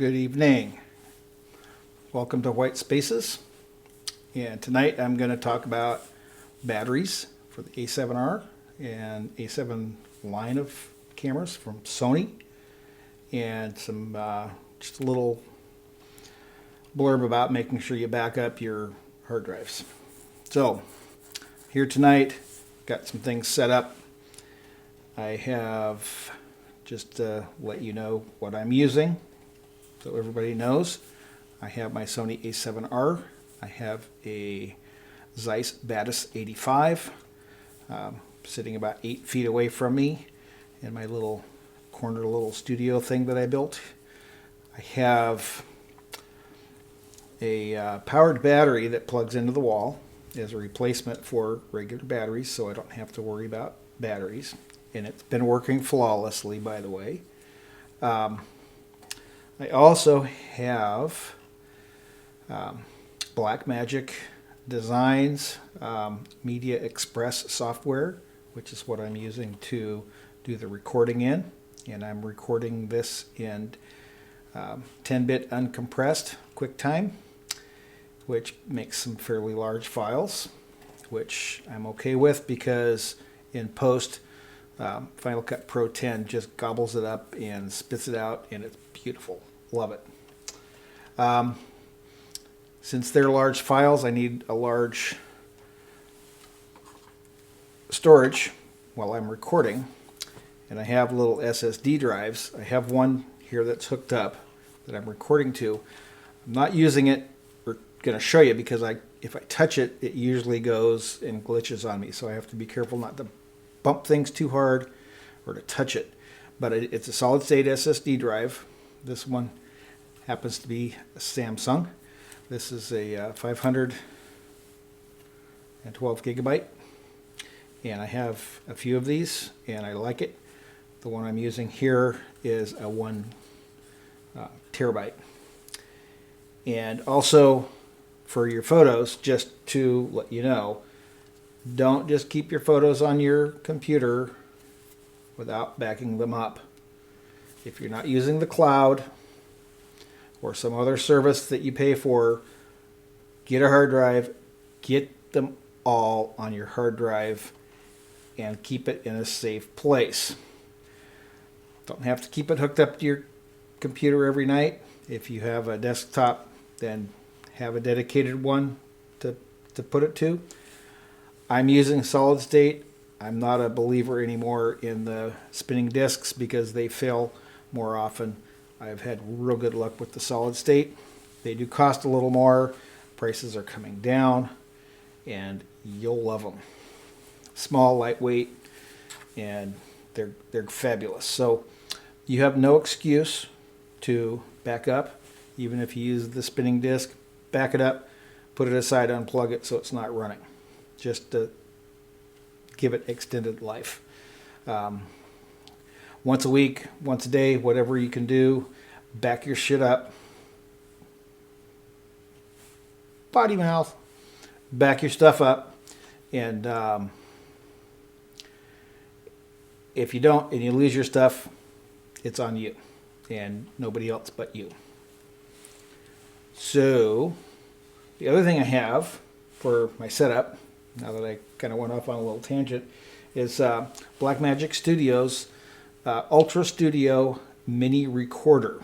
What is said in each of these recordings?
Good evening. Welcome to White Spaces. And tonight I'm going to talk about batteries for the A7R and A7 line of cameras from Sony, and some just a little blurb about making sure you back up your hard drives. So here tonight, got some things set up. I have, just to let you know what I'm using, so everybody knows, I have my Sony A7R. I have a Zeiss Batis 85 sitting about 8 feet away from me in my little studio thing that I built. I have a powered battery that plugs into the wall as a replacement for regular batteries, so I don't have to worry about batteries. And it's been working flawlessly, by the way. I also have Blackmagic Designs Media Express software, which is what I'm using to do the recording in. And I'm recording this in 10-bit uncompressed QuickTime, which makes some fairly large files, which I'm okay with because in post, Final Cut Pro 10 just gobbles it up and spits it out, and it's beautiful. Love it. Since they're large files, I need a large storage while I'm recording, and I have little SSD drives. I have one here that's hooked up that I'm recording to. I'm not using it, or going to show you, because if I touch it, it usually goes and glitches on me, so I have to be careful not to bump things too hard or to touch it. But it's a solid state SSD drive. This one happens to be a Samsung. This is a 512 gigabyte, and I have a few of these and I like it. The one I'm using here is a 1 terabyte. And also for your photos, just to let you know, don't just keep your photos on your computer without backing them up. If you're not using the cloud or some other service that you pay for, get a hard drive, get them all on your hard drive, and keep it in a safe place. Don't have to keep it hooked up to your computer every night. If you have a desktop, then have a dedicated one to put it to. I'm using solid state. I'm not a believer anymore in the spinning disks because they fail more often. I've had real good luck with the solid state. They do cost a little more. Prices are coming down, and you'll love them. Small, lightweight, and they're fabulous. So you have no excuse to back up. Even if you use the spinning disk, back it up, put it aside, unplug it so it's not running. Just to give it extended life. Once a week, once a day, whatever you can do, back your shit up. Potty mouth. Back your stuff up. And if you don't and you lose your stuff, it's on you and nobody else but you. So the other thing I have for my setup, now that I kind of went off on a little tangent, is Blackmagic Studio's Ultra Studio Mini Recorder.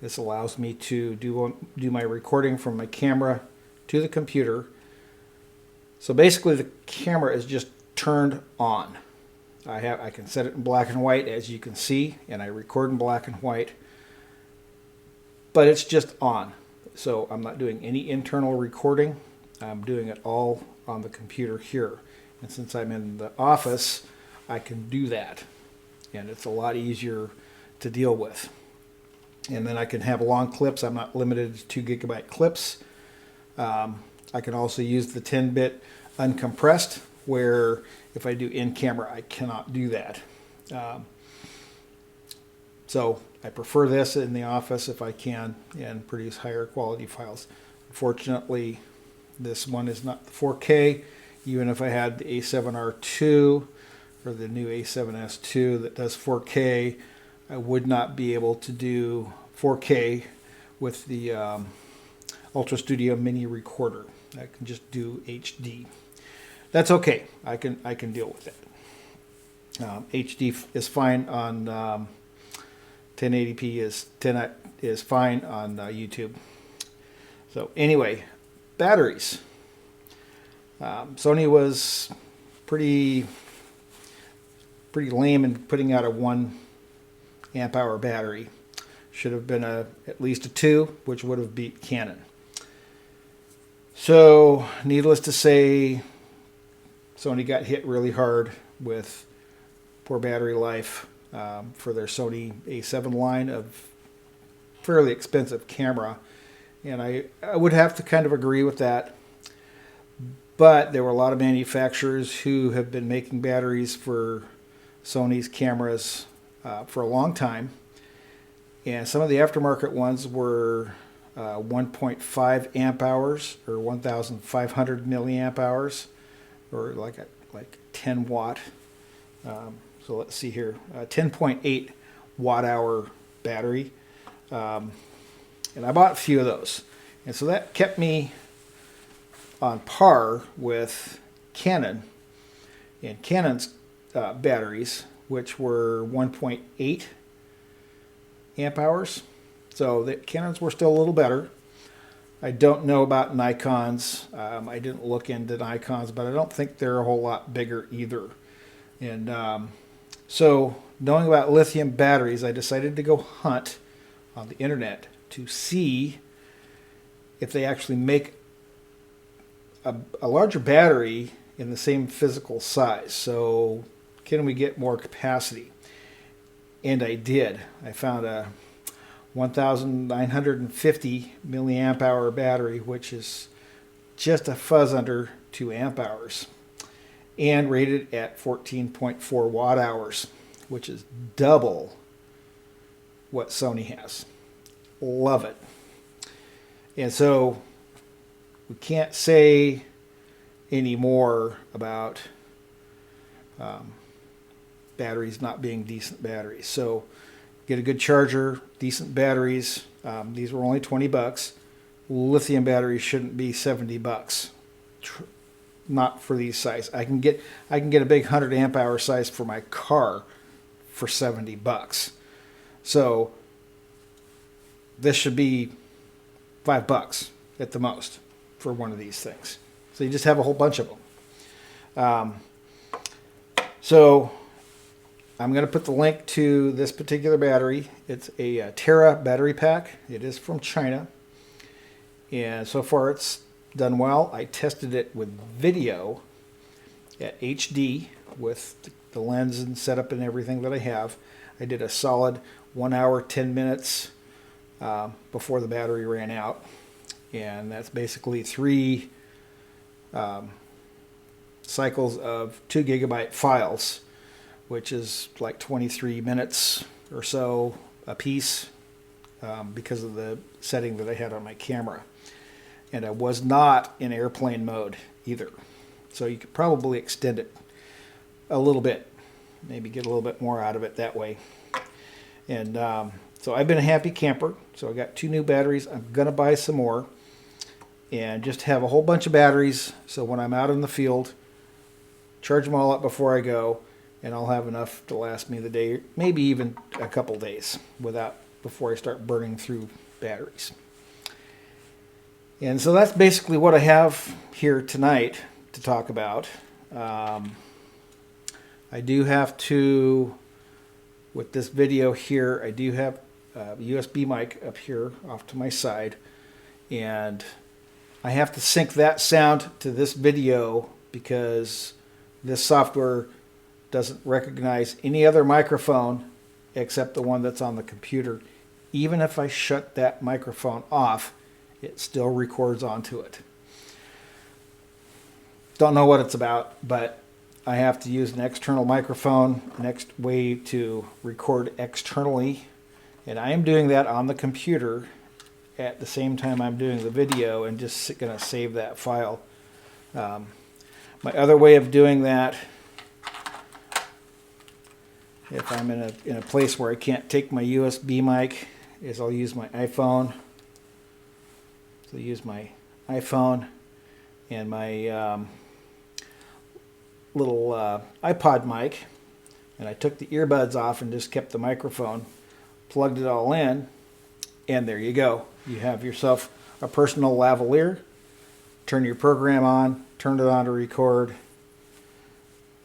This allows me to do my recording from my camera to the computer. So basically the camera is just turned on. I can set it in black and white, as you can see, and I record in black and white, but it's just on. So I'm not doing any internal recording. I'm doing it all on the computer here. And since I'm in the office, I can do that. And it's a lot easier to deal with. And then I can have long clips. I'm not limited to 2 gigabyte clips. I can also use the 10-bit uncompressed, where if I do in-camera, I cannot do that. So I prefer this in the office if I can and produce higher quality files. Unfortunately, this one is not 4K. Even if I had the A7R2 or the new A7S2 that does 4K, I would not be able to do 4K with the Ultra Studio Mini recorder. I can just do HD. That's okay. I can deal with it. HD is fine on 1080p is fine on YouTube. So anyway, batteries. Sony was pretty lame in putting out a 1 amp hour battery. Should have been at least a 2, which would have beat Canon. So needless to say, Sony got hit really hard with poor battery life for their Sony A7 line of fairly expensive camera. And I would have to kind of agree with that. But there were a lot of manufacturers who have been making batteries for Sony's cameras for a long time. And some of the aftermarket ones were 1.5 amp hours or 1,500 milliamp hours, or like 10 watt. So let's see here, 10.8 watt hour battery. And I bought a few of those. And so that kept me on par with Canon. And Canon's batteries, which were 1.8 amp hours. So the Canons were still a little better. I don't know about Nikons. I didn't look into Nikons, but I don't think they're a whole lot bigger either. And so knowing about lithium batteries, I decided to go hunt on the internet to see if they actually make a larger battery in the same physical size. So can we get more capacity? And I did. I found a 1,950 milliamp hour battery, which is just a fuzz under 2 amp hours, and rated at 14.4 watt hours, which is double what Sony has. Love it. And so we can't say any more about batteries not being decent batteries. So get a good charger, decent batteries. These were only $20. Lithium batteries shouldn't be $70. Not for these size. I can get a big 100 amp hour size for my car for $70. So this should be $5 at the most for one of these things. So you just have a whole bunch of them. So I'm going to put the link to this particular battery. It's a Terra battery pack. It is from China. And so far it's done well. I tested it with video at HD with the lens and setup and everything that I have. I did a solid 1 hour, 10 minutes before the battery ran out. And that's basically 3 cycles of 2 gigabyte files, which is like 23 minutes or so a piece because of the setting that I had on my camera. And I was not in airplane mode either. So you could probably extend it a little bit, maybe get a little bit more out of it that way. And so I've been a happy camper. So I got 2 new batteries. I'm going to buy some more and just have a whole bunch of batteries. So when I'm out in the field, charge them all up before I go, and I'll have enough to last me the day, maybe even a couple days before I start burning through batteries. And so that's basically what I have here tonight to talk about. I do have to, with this video here, I do have a USB mic up here off to my side, and I have to sync that sound to this video because this software doesn't recognize any other microphone except the one that's on the computer. Even if I shut that microphone off, it still records onto it. Don't know what it's about, but I have to use an external microphone, next way to record externally, and I am doing that on the computer at the same time I'm doing the video, and just going to save that file. My other way of doing that, if I'm in a place where I can't take my USB mic is I'll use my iPhone. So I use my iPhone and my little iPod mic, and I took the earbuds off and just kept the microphone, plugged it all in, and there you go. You have yourself a personal lavalier. Turn your program on, turn it on to record.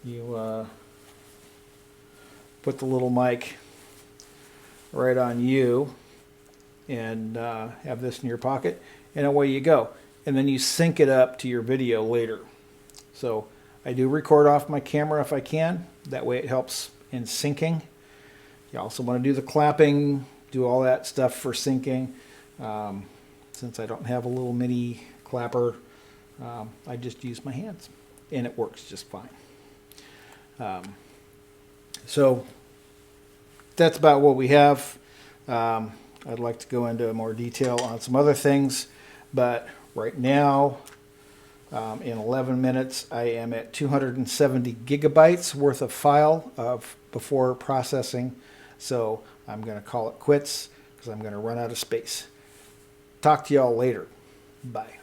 You put the little mic right on you and have this in your pocket, and away you go. And then you sync it up to your video later. So I do record off my camera if I can. That way it helps in syncing. You also want to do the clapping, do all that stuff for syncing. Since I don't have a little mini clapper, I just use my hands, and it works just fine. So that's about what we have. I'd like to go into more detail on some other things, but right now, in 11 minutes, I am at 270 gigabytes worth of file before processing. So I'm going to call it quits because I'm going to run out of space. Talk to y'all later. Bye.